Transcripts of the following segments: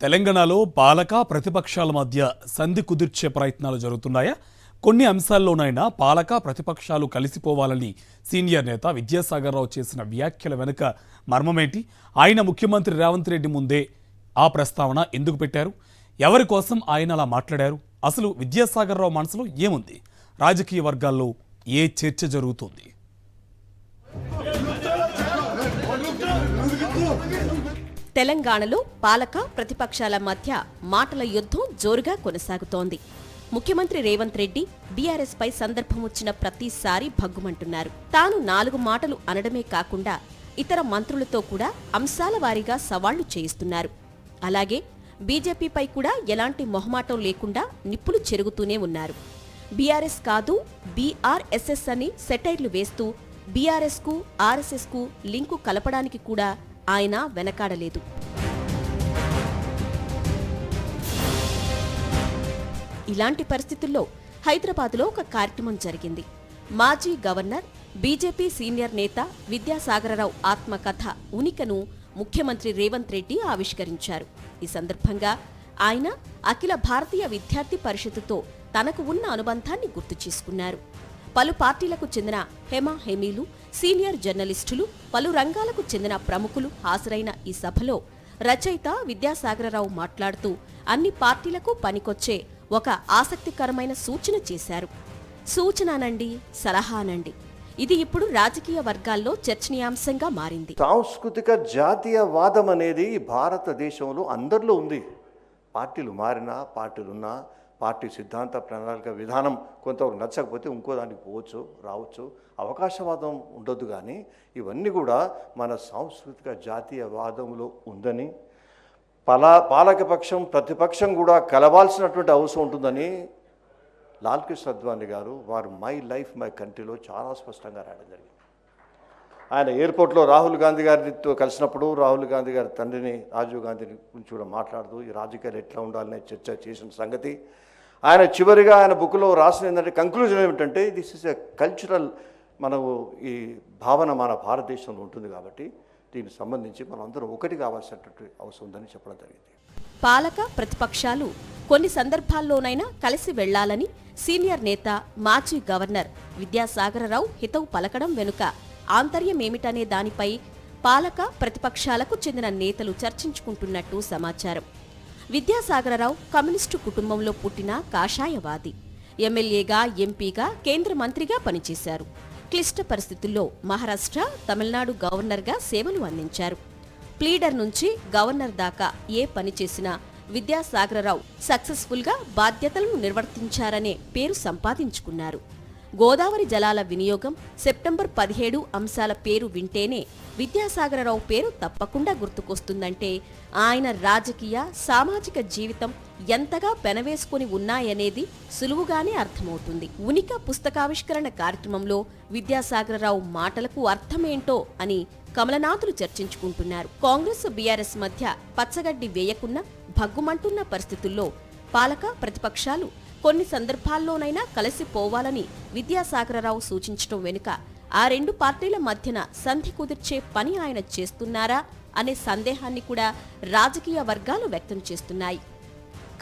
తెలంగాణలో పాలక ప్రతిపక్షాల మధ్య సంధి కుదిర్చే ప్రయత్నాలు జరుగుతున్నాయా? కొన్ని అంశాల్లోనైనా పాలక ప్రతిపక్షాలు కలిసిపోవాలని సీనియర్ నేత విద్యాసాగర్ రావు చేసిన వ్యాఖ్యల వెనుక మర్మమేంటి? ఆయన ముఖ్యమంత్రి రేవంత్ రెడ్డి ముందే ఆ ప్రస్తావన ఎందుకు పెట్టారు? ఎవరి కోసం ఆయన అలా మాట్లాడారు? అసలు విద్యాసాగర్ రావు మనసులో ఏముంది? రాజకీయ వర్గాల్లో ఏ చర్చ జరుగుతోంది? తెలంగాణలో పాలక ప్రతిపక్షాల మధ్య మాటల యుద్ధం జోరుగా కొనసాగుతోంది. ముఖ్యమంత్రి రేవంత్ రెడ్డి బీఆర్ఎస్ పై సందర్భం వచ్చిన ప్రతిసారి భగ్గుమంటున్నారు. తాను 4 మాటలు అనడమే కాకుండా ఇతర మంత్రులతో కూడా అంశాల వారీగా సవాళ్లు చేయిస్తున్నారు. అలాగే బీజేపీపై కూడా ఎలాంటి మొహమాటం లేకుండా నిప్పులు చెరుగుతూనే ఉన్నారు. బీఆర్ఎస్ కాదు బీఆర్ఎస్ఎస్ అని సెటైర్లు వేస్తూ బీఆర్ఎస్కు ఆర్ఎస్ఎస్కు లింకు కలపడానికి కూడా ఆయన వెనకాడలేదు. ఇలాంటి పరిస్థితుల్లో హైదరాబాద్లో ఒక కార్యక్రమం జరిగింది. మాజీ గవర్నర్, బీజేపీ సీనియర్ నేత విద్యాసాగరరావు ఆత్మకథ ఉనికను ముఖ్యమంత్రి రేవంత్ రెడ్డి ఆవిష్కరించారు. ఈ సందర్భంగా ఆయన అఖిల భారతీయ విద్యార్థి పరిషత్తుతో తనకు ఉన్న అనుబంధాన్ని గుర్తు చేసుకున్నారు. పలు పార్టీలకు చెందిన హేమీలు, సీనియర్ జర్నలిస్టులు, పలు రంగాలకు చెందిన ప్రముఖులు హాజరైన ఈ సభలో రచయిత విద్యాసాగరరావు మాట్లాడుతూ అన్ని పార్టీలకు పనికొచ్చే ఒక ఆసక్తికరమైన సూచన చేశారు. సూచననండి, సలహానండి, ఇది ఇప్పుడు రాజకీయ వర్గాల్లో చర్చనీయాంశంగా మారింది. సాంస్కృతిక జాతీయవాదం అనేది భారతదేశంలో అందరిలో ఉంది. పార్టీలు మారినా, పార్టీలున్నా, పార్టీ సిద్ధాంత ప్రణాళిక విధానం కొంతవరకు నచ్చకపోతే ఇంకో దానికి పోవచ్చు, రావచ్చు, అవకాశవాదం ఉండొద్దు. కానీ ఇవన్నీ కూడా మన సాంస్కృతిక జాతీయవాదంలో ఉందని, పాలకపక్షం ప్రతిపక్షం కూడా కలవాల్సినటువంటి అవసరం ఉంటుందని లాల్ కృష్ణ అద్వానీ గారు వారు మై లైఫ్ మై కంట్రీలో చాలా స్పష్టంగా రాయడం జరిగింది. ఆయన ఎయిర్పోర్ట్లో రాహుల్ గాంధీ గారితో కలిసినప్పుడు రాహుల్ గాంధీ గారి తండ్రిని రాజీవ్ గాంధీని గురించి కూడా మాట్లాడుతూ ఈ రాజకీయాలు ఎట్లా ఉండాలనే చర్చ చేసిన సంగతి ఆయన చివరిగా ఆయన బుక్లో రాసిన ఏంటంటే కంక్లూజన్ ఏమిటంటే దిస్ ఇస్ ఎ కల్చరల్, మనకు ఈ భావన మన భారతదేశంలో ఉంటుంది కాబట్టి దీనికి సంబంధించి మనం అందరం ఒకటి కావాల్సినటువంటి అవసరం ఉందని చెప్పడం జరిగింది. పాలక ప్రతిపక్షాలు కొన్ని సందర్భాల్లోనైనా కలిసి వెళ్లాలని సీనియర్ నేత మాజీ గవర్నర్ విద్యాసాగరరావు హితవు పలకడం వెనుక ఆంతర్యమేమిటనే దానిపై పాలక ప్రతిపక్షాలకు చెందిన నేతలు చర్చించుకుంటున్నట్టు సమాచారం. విద్యాసాగరరావు కమ్యూనిస్టు కుటుంబంలో పుట్టిన కాషాయవాది. ఎమ్మెల్యేగా, ఎంపీగా, కేంద్ర మంత్రిగా పనిచేశారు. క్లిష్ట పరిస్థితుల్లో మహారాష్ట్ర, తమిళనాడు గవర్నర్గా సేవలు అందించారు. ప్లీడర్ నుంచి గవర్నర్ దాకా ఏ పని చేసినా విద్యాసాగరరావు సక్సెస్ఫుల్గా బాధ్యతలను నిర్వర్తించారనే పేరు సంపాదించుకున్నారు. గోదావరి జలాల వినియోగం, సెప్టెంబర్ 17 అంశాల పేరు వింటేనే విద్యాసాగరరావు పేరు తప్పకుండా గుర్తుకొస్తుందంటే ఆయన రాజకీయ, సామాజిక జీవితం ఎంతగా పెనవేసుకుని ఉన్నాయనేది సులువుగానే అర్థమవుతుంది. ఉనిక పుస్తకావిష్కరణ కార్యక్రమంలో విద్యాసాగరరావు మాటలకు అర్థమేంటో అని కమలనాథులు చర్చించుకుంటున్నారు. కాంగ్రెస్, బీఆర్ఎస్ మధ్య పచ్చగడ్డి వేయకున్న భగ్గుమంటున్న పరిస్థితుల్లో పాలక ప్రతిపక్షాలు కొన్ని సందర్భాల్లోనైనా కలిసిపోవాలని విద్యాసాగరరావు సూచించడం వెనుక ఆ 2 పార్టీల మధ్యన సంధి కుదిర్చే పని ఆయన చేస్తున్నారా అనే సందేహాన్ని కూడా రాజకీయ వర్గాలు వ్యక్తం చేస్తున్నాయి.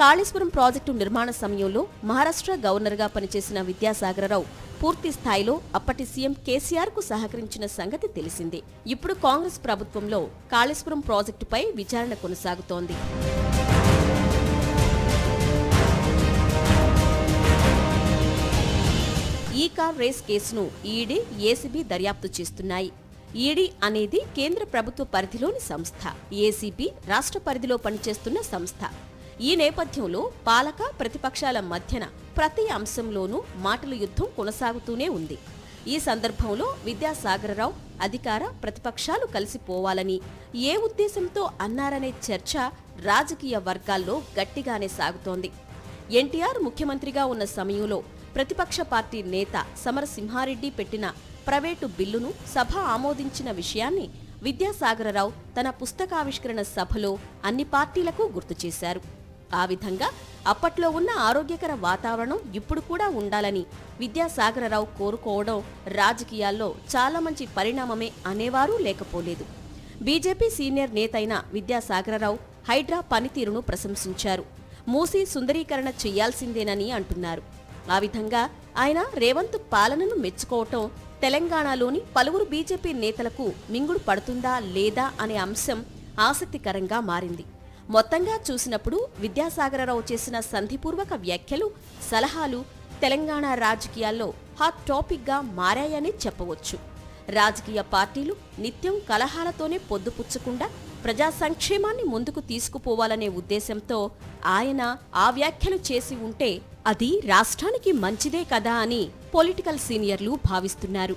కాళేశ్వరం ప్రాజెక్టు నిర్మాణ సమయంలో మహారాష్ట్ర గవర్నర్గా పనిచేసిన విద్యాసాగరరావు పూర్తి స్థాయిలో అప్పటి సీఎం కేసీఆర్కు సహకరించిన సంగతి తెలిసిందే. ఇప్పుడు కాంగ్రెస్ ప్రభుత్వంలో కాళేశ్వరం ప్రాజెక్టుపై విచారణ కొనసాగుతోంది. ఈ కార్ రేస్ కేసును ఈడీ, ఏసీబీ దర్యాప్తు చేస్తున్నాయి. ఈడీ అనేది కేంద్ర ప్రభుత్వ పరిధిలోని సంస్థ, ఏసీబీ రాష్ట్ర పరిధిలో పనిచేస్తున్న సంస్థ. ఈ నేపథ్యంలో పాలక ప్రతిపక్షాల మధ్యన ప్రతి అంశంలోనూ మాటల యుద్ధం కొనసాగుతూనే ఉంది. ఈ సందర్భంలో విద్యాసాగరరావు అధికార ప్రతిపక్షాలు కలిసిపోవాలని ఏ ఉద్దేశంతో అన్నారనే చర్చ రాజకీయ వర్గాల్లో గట్టిగానే సాగుతోంది. ఎన్టీఆర్ ముఖ్యమంత్రిగా ఉన్న సమయంలో ప్రతిపక్ష పార్టీ నేత సమరసింహారెడ్డి పెట్టిన ప్రైవేటు బిల్లును సభ ఆమోదించిన విషయాన్ని విద్యాసాగరరావు తన పుస్తకావిష్కరణ సభలో అన్ని పార్టీలకు గుర్తు చేశారు. ఆ విధంగా అప్పట్లో ఉన్న ఆరోగ్యకర వాతావరణం ఇప్పుడు కూడా ఉండాలని విద్యాసాగరరావు కోరుకోవడం రాజకీయాల్లో చాలా మంచి పరిణామమే అనేవారూ లేకపోలేదు. బీజేపీ సీనియర్ నేతైన విద్యాసాగరరావు హైడ్రా పనితీరును ప్రశంసించారు. మూసీ సుందరీకరణ చెయ్యాల్సిందేనని అంటున్నారు. ఆ విధంగా ఆయన రేవంత్ పాలనను మెచ్చుకోవటం తెలంగాణలోని పలువురు బీజేపీ నేతలకు మింగుడు పడుతుందా లేదా అనే అంశం ఆసక్తికరంగా మారింది. మొత్తంగా చూసినప్పుడు విద్యాసాగరరావు చేసిన సంధిపూర్వక వ్యాఖ్యలు, సలహాలు తెలంగాణ రాజకీయాల్లో హాట్ టాపిక్గా మారాయని చెప్పవచ్చు. రాజకీయ పార్టీలు నిత్యం కలహాలతోనే పొద్దుపుచ్చకుండా ప్రజా సంక్షేమాన్ని ముందుకు తీసుకుపోవాలనే ఉద్దేశంతో ఆయన ఆ వ్యాఖ్యలు చేసి ఉంటే అది రాష్ట్రానికి మంచిదే కదా అని పొలిటికల్ సీనియర్లు భావిస్తున్నారు.